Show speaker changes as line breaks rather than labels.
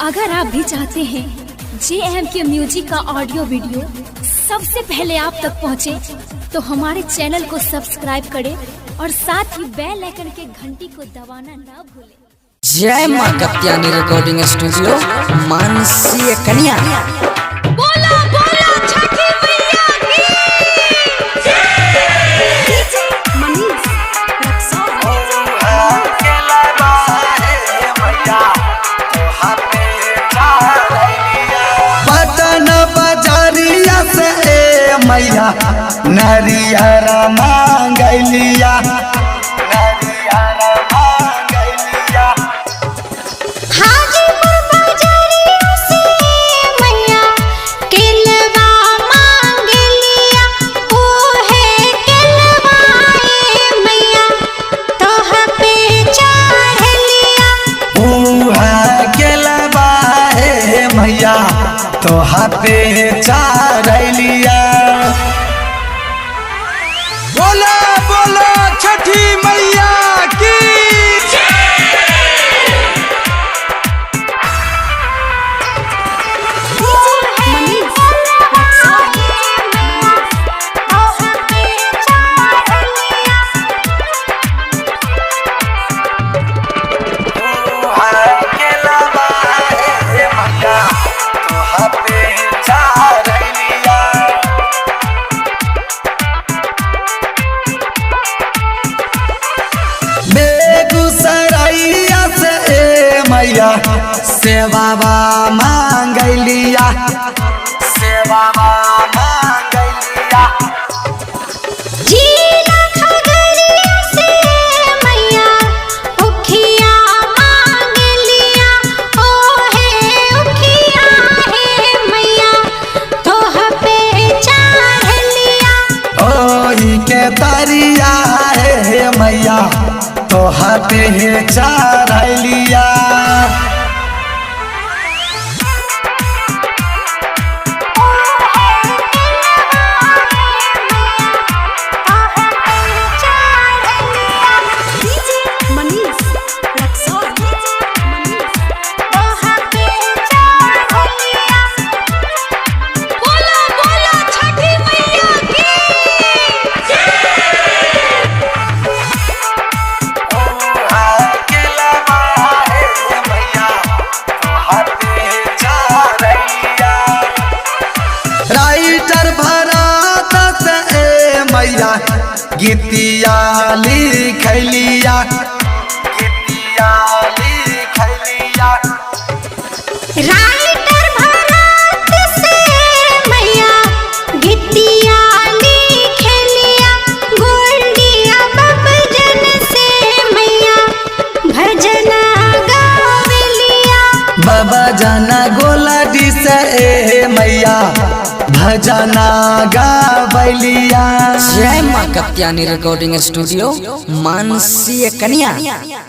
अगर आप भी चाहते हैं JMK म्यूजिक का ऑडियो वीडियो सबसे पहले आप तक पहुंचे, तो हमारे चैनल को सब्सक्राइब करें और साथ ही बेल आइकन के घंटी को दबाना ना भूलें।
जय माँ कत्यानी रिकॉर्डिंग स्टूडियो मानसी कन्या।
बोला बोला छठी मैया की जय। मनीष
पटन बजरिया से मैया नरियर मांगलिया,
हाजीपुर बजरिया से मैया केलवा मांगलिया, ओहे केलवाए मैया तोह पे चढ़लिया।
केलबा हे मैया तोहा पे चढ़लिया। बोला बोला छठी मैया की
मनीष तोह पे चढ़लिया।
केलबा हे मैया तोहा पे चढ़लिया। बेगूसराइया से मैया सेवाबा मांगलिया, सेवाबा मांगलिया।
जिला खगड़िया से मैया उखिया मांगलिया, ओहे उखिया हे मैया तोह पे चढ़लिया।
ओही के तरिया हे मैया तोहा पे चढ़लिया।
बोला बोला छठी मैया की
राइटर भरत से मैया गीतिया लिखलिया, गीतिया लिखलिया।
राइटर भरत से मैया गीतिया लिखलिया, गोल्डिया बबजन से मैया भजन गावलिया।
बाबा जाना गोलाडी से मैया भजना गावलिया।
जय माँ कत्यानी रिकॉर्डिंग स्टूडियो मानसी कन्या।